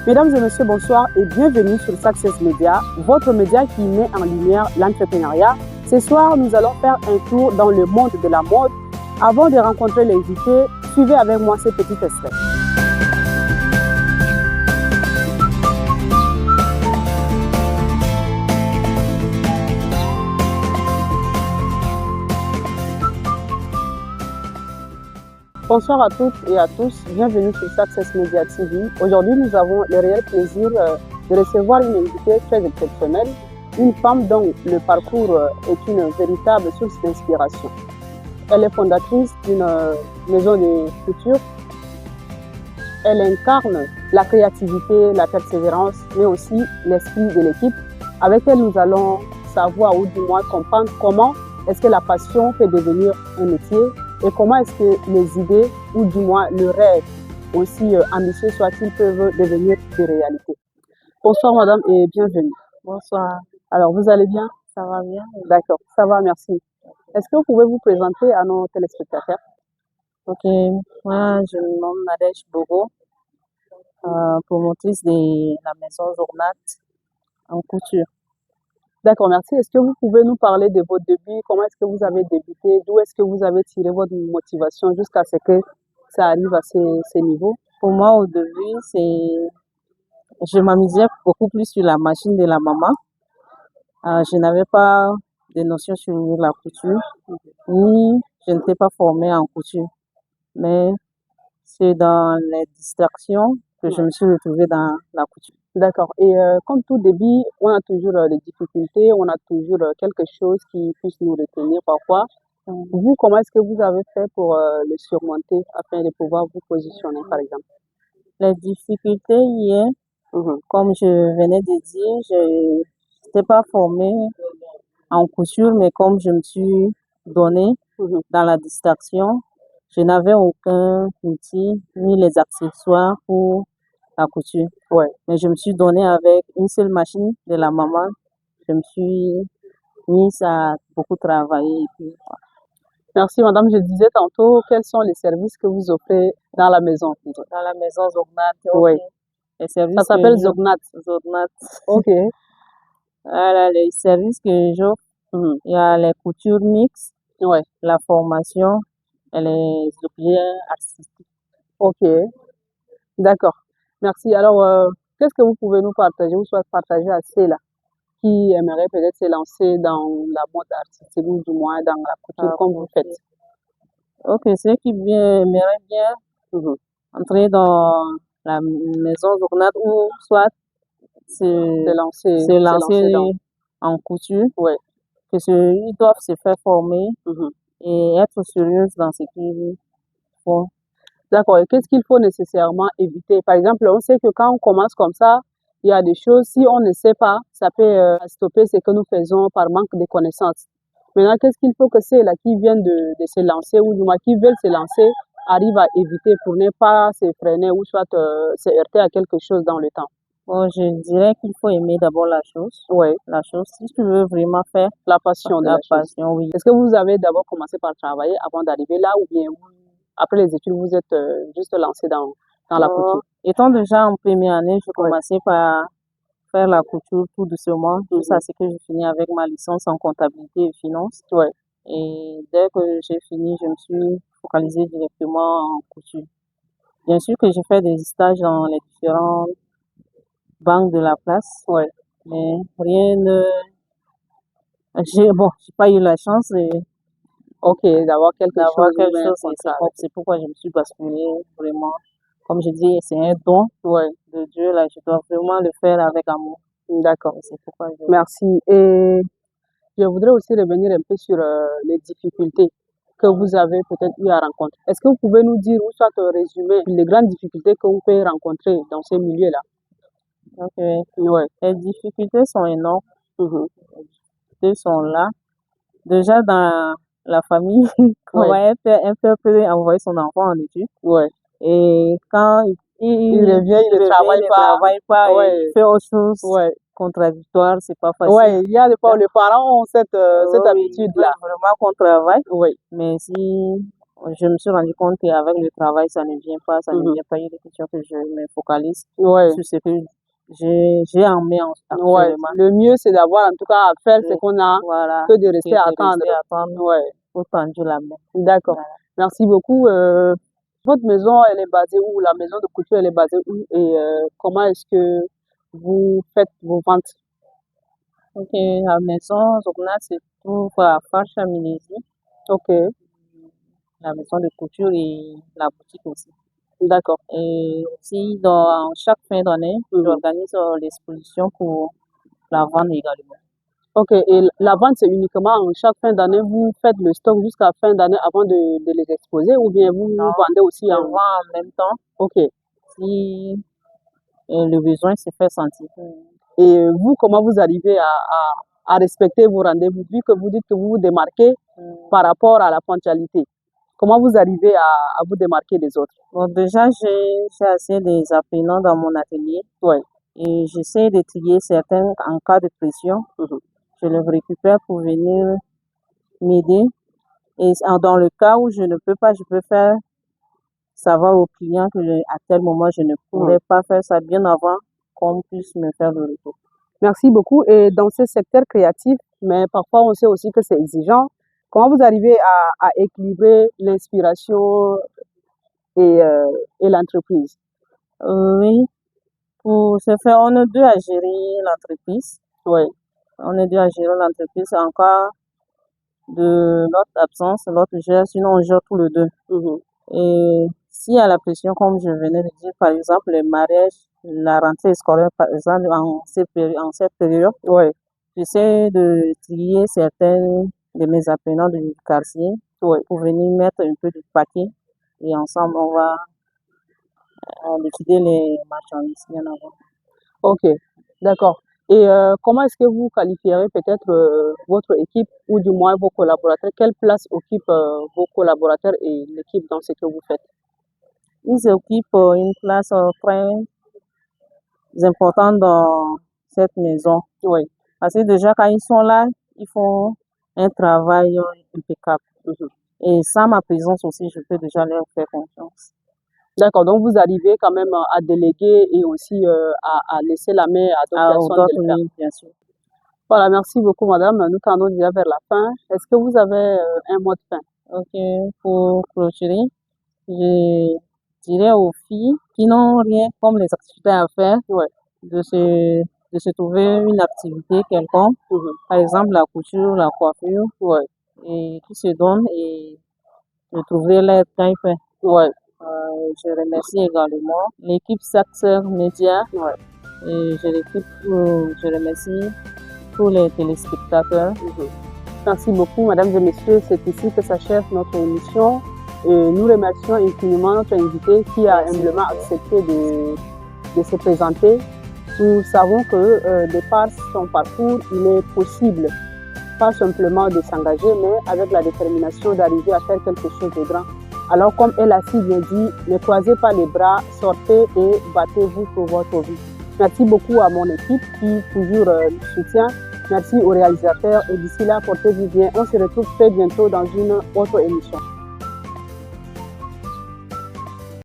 Mesdames et messieurs, bonsoir et bienvenue sur Success Media, votre média qui met en lumière l'entrepreneuriat. Ce soir, nous allons faire un tour dans le monde de la mode. Avant de rencontrer les invités, suivez avec moi ces petits extraits. Bonsoir à toutes et à tous, bienvenue sur Success Media TV. Aujourd'hui, nous avons le réel plaisir de recevoir une invitée très exceptionnelle, une femme dont le parcours est une véritable source d'inspiration. Elle est fondatrice d'une maison de couture. Elle incarne la créativité, la persévérance, mais aussi l'esprit de l'équipe. Avec elle, nous allons savoir ou du moins comprendre comment est-ce que la passion peut devenir un métier et comment est-ce que les idées ou du moins le rêve, aussi ambitieux soit-il, peuvent devenir des réalités. Bonsoir madame et bienvenue. Bonsoir, Alors vous allez bien? ça va bien? D'accord, ça va, merci. Est-ce que vous pouvez vous présenter à nos téléspectateurs? Ok, moi je me nomme Nadège Bogo, promotrice de la maison Journat en couture. D'accord, merci. Est-ce que vous pouvez nous parler de votre début? Comment est-ce que vous avez débuté? D'où est-ce que vous avez tiré votre motivation jusqu'à ce que ça arrive à ces niveaux? Pour moi au début, je m'amusais beaucoup plus sur la machine de la maman. Je n'avais pas de notions sur la couture, ni je n'étais pas formée en couture. Mais c'est dans les distractions que je me suis retrouvée dans la couture. D'accord. Et comme tout début, on a toujours des difficultés, on a toujours quelque chose qui puisse nous retenir parfois. Vous, comment est-ce que vous avez fait pour le surmonter afin de pouvoir vous positionner, par exemple? Les difficultés hier, Mhm. comme je venais de dire, je n'étais pas formée en couture, mais comme je me suis donnée Mhm. dans la distraction, je n'avais aucun outil ni les accessoires pour la couture. Ouais. Mais je me suis donnée avec une seule machine de la maman. Je me suis mise à beaucoup travailler. Et puis, Merci, madame. Je disais tantôt, quels sont les services que vous offrez dans la maison? dans la maison Zognat, Oui. les Ça services s'appelle que Zognat. Zognat. Ok. Voilà, les services que j'offre. Mhm. Il y a les coutures mixtes, Ouais. la formation et les objets artistiques. Ok. D'accord. Merci. Alors, qu'est-ce que vous pouvez nous partager ou soit partager à ceux-là qui aimeraient peut-être se lancer dans la mode artistique ou du moins dans la couture Ah, comme vous faites? ok, ceux qui aimeraient bien Mhm. entrer dans la maison Zognat ou soit se, se Se lancer dans. lancer en couture, Ouais. ils doivent se faire former Mhm. et être sérieux dans ce qu'ils font. D'accord. Et qu'est-ce qu'il faut nécessairement éviter? Par exemple, on sait que quand on commence comme ça, il y a des choses, si on ne sait pas, ça peut stopper ce que nous faisons par manque de connaissances. Maintenant, qu'est-ce qu'il faut que ceux-là qui viennent de se lancer ou du moins qui veulent se lancer arrivent à éviter pour ne pas se freiner ou soit se heurter à quelque chose dans le temps? Bon, je dirais qu'il faut aimer d'abord la chose. Oui, La chose, si tu veux vraiment faire la passion de la la chose. passion, oui. Est-ce que vous avez d'abord commencé par travailler avant d'arriver là ou bien après les études, vous êtes juste lancé dans la couture? Étant déjà en première année, je Ouais. commençais par faire la couture tout doucement, jusqu'à ce que je finis avec ma licence en comptabilité et finance. Ouais. Et dès que j'ai fini, je me suis focalisée directement en couture. Bien sûr que j'ai fait des stages dans les différentes banques de la place, Ouais. mais rien ne... j'ai pas eu la chance Ok, d'avoir quelque d'avoir chose ou quelque bien un chose et contrat. c'est pourquoi je me suis basculée vraiment. Comme je dis, c'est un don Ouais, de Dieu, là, je dois vraiment le faire avec amour. d'accord. Et c'est pourquoi je... Merci. Et je voudrais aussi revenir un peu sur les difficultés que vous avez peut-être eu à rencontrer. Est-ce que vous pouvez nous dire ou soit résumer les grandes difficultés que vous pouvez rencontrer dans ces milieux-là? Donc, Ouais. les difficultés sont énormes, Mhm. les difficultés sont là. Déjà dans la famille, quand Ouais. un père peut envoyer son enfant en études, Ouais. et quand Il revient, il ne il travaille ne pas. travaille pas et Ouais. il fait autre chose Ouais. contradictoire, c'est pas facile. Ouais, il y a des fois, les parents ont cette Oui, ils habitude-là. veulent vraiment qu'on travaille, Oui. mais si je me suis rendu compte qu'avec le travail, ça ne vient pas, ça ne Mhm. vient pas. Il est question que je me focalise Ouais. sur ce que j'ai en main Ouais. actuellement. Le mieux, c'est d'avoir en tout cas à faire ce Oui. qu'on a Voilà, que de rester à de attendre. rester à attendre Ouais. pour tendre la main. D'accord. Voilà. Merci beaucoup. Votre maison, elle est basée où? La maison de couture, elle est basée où? Et comment est-ce que vous faites vos ventes? Ok, la maison, Zogna se trouve à Farcha-Minésie, Ok, la maison de couture et la boutique aussi. d'accord. Et aussi, dans chaque fin d'année, Mhm. j'organise l'exposition pour la vente également. Ok, et la vente, c'est uniquement chaque fin d'année, vous faites le stock jusqu'à fin d'année avant de les exposer ou bien vous Non, vendez aussi je en... vends en même temps Ok. si le besoin se fait sentir. Et vous, comment vous arrivez à respecter vos rendez-vous, vu que vous dites que vous vous démarquez par rapport à la ponctualité? Comment vous arrivez à vous démarquer des autres? Bon, déjà, j'ai assez des apprenants dans mon atelier Ouais. et j'essaie de trier certains en cas de pression. Mhm. Je les récupère pour venir m'aider. Et dans le cas où je ne peux pas, je peux faire savoir au client que à tel moment, je ne pourrais pas faire ça bien avant qu'on puisse me faire le retour. Merci beaucoup. Et dans ce secteur créatif, mais parfois on sait aussi que c'est exigeant, comment vous arrivez à équilibrer l'inspiration et l'entreprise? Oui, pour ce faire, on est deux à gérer l'entreprise. Oui. On est deux à gérer l'entreprise en cas de notre absence, l'autre gère, sinon on gère tous les deux. Mhm. Et s'il y a la pression, comme je venais de dire, par exemple, les mariages, la rentrée scolaire, par exemple, en cette période, Ouais. j'essaie de trier certains de mes apprenants du quartier Ouais. pour venir mettre un peu de paquet et ensemble, on va liquider les marchandises bien avant. Ok, d'accord. Et comment est-ce que vous qualifierez peut-être votre équipe ou du moins vos collaborateurs? Quelle place occupent vos collaborateurs et l'équipe dans ce que vous faites? Ils occupent une place très importante dans cette maison. Oui. Parce que déjà, quand ils sont là, ils font un travail impeccable. Mhm. Et sans ma présence aussi, je peux déjà leur faire confiance. D'accord, donc vous arrivez quand même à déléguer et aussi à laisser la main à d'autres personnes de le faire. Oui, bien sûr. Voilà, merci beaucoup madame. Nous tendons déjà vers la fin. Est-ce que vous avez un mot de fin? Ok, pour clôturer, je dirais aux filles qui n'ont rien comme les activités à faire, Ouais. de se trouver une activité quelconque, Mhm. par exemple la couture, la coiffure, Ouais. et qui se donnent et de trouver l'aide quand il fait. Ouais. Je remercie également l'équipe Saxer Média Ouais. et je remercie tous les téléspectateurs. Mhm. Merci beaucoup, mesdames et messieurs. C'est ici que s'achève notre émission. Et nous remercions infiniment notre invité qui a humblement accepté de se présenter. Nous savons que de par son parcours, il est possible, pas simplement de s'engager, mais avec la détermination d'arriver à faire quelque chose de grand. Alors, comme elle a si bien dit, ne croisez pas les bras, sortez et battez-vous pour votre vie. Merci beaucoup à mon équipe qui toujours nous soutient. Merci aux réalisateurs et d'ici là, portez-vous bien. On se retrouve très bientôt dans une autre émission.